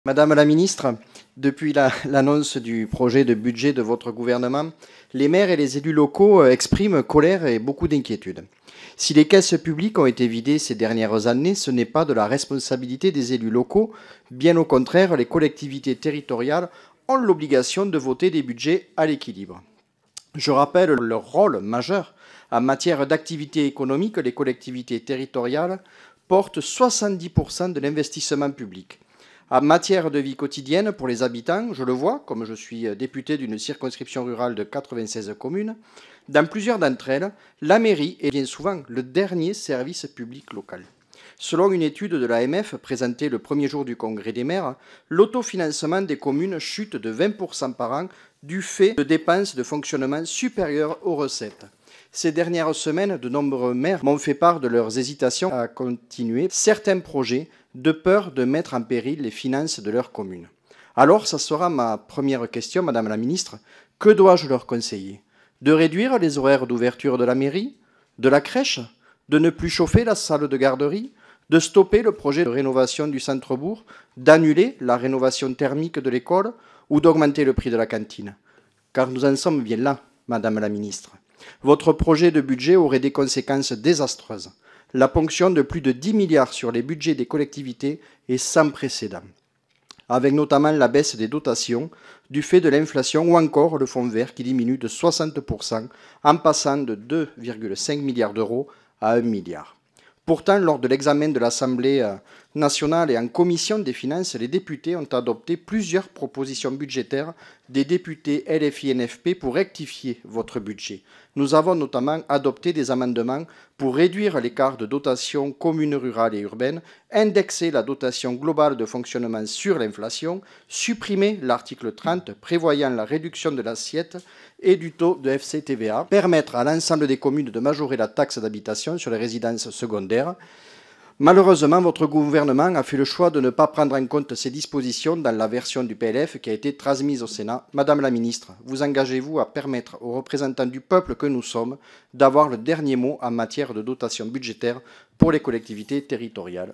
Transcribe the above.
Madame la ministre, depuis l'annonce du projet de budget de votre gouvernement, les maires et les élus locaux expriment colère et beaucoup d'inquiétude. Si les caisses publiques ont été vidées ces dernières années, ce n'est pas de la responsabilité des élus locaux. Bien au contraire, les collectivités territoriales ont l'obligation de voter des budgets à l'équilibre. Je rappelle leur rôle majeur. En matière d'activité économique, les collectivités territoriales portent 70% de l'investissement public. En matière de vie quotidienne pour les habitants, je le vois, comme je suis député d'une circonscription rurale de 96 communes, dans plusieurs d'entre elles, la mairie est bien souvent le dernier service public local. Selon une étude de l'AMF présentée le premier jour du congrès des maires, l'autofinancement des communes chute de 20% par an du fait de dépenses de fonctionnement supérieures aux recettes. Ces dernières semaines, de nombreux maires m'ont fait part de leurs hésitations à continuer certains projets de peur de mettre en péril les finances de leur commune. Alors, ça sera ma première question, Madame la Ministre. Que dois-je leur conseiller? De réduire les horaires d'ouverture de la mairie? De la crèche? De ne plus chauffer la salle de garderie? De stopper le projet de rénovation du centre-bourg? D'annuler la rénovation thermique de l'école? Ou d'augmenter le prix de la cantine? Car nous en sommes bien là, Madame la Ministre. Votre projet de budget aurait des conséquences désastreuses. La ponction de plus de 10 milliards sur les budgets des collectivités est sans précédent, avec notamment la baisse des dotations du fait de l'inflation ou encore le fonds vert qui diminue de 60% en passant de 2,5 milliards d'euros à 1 milliard. Pourtant, lors de l'examen de l'Assemblée nationale et en commission des finances, les députés ont adopté plusieurs propositions budgétaires des députés LFI-NFP pour rectifier votre budget. Nous avons notamment adopté des amendements pour réduire l'écart de dotation communes rurales et urbaines, indexer la dotation globale de fonctionnement sur l'inflation, supprimer l'article 30 prévoyant la réduction de l'assiette et du taux de FCTVA, permettre à l'ensemble des communes de majorer la taxe d'habitation sur les résidences secondaires. Malheureusement, votre gouvernement a fait le choix de ne pas prendre en compte ces dispositions dans la version du PLF qui a été transmise au Sénat. Madame la ministre, vous engagez-vous à permettre aux représentants du peuple que nous sommes d'avoir le dernier mot en matière de dotation budgétaire pour les collectivités territoriales?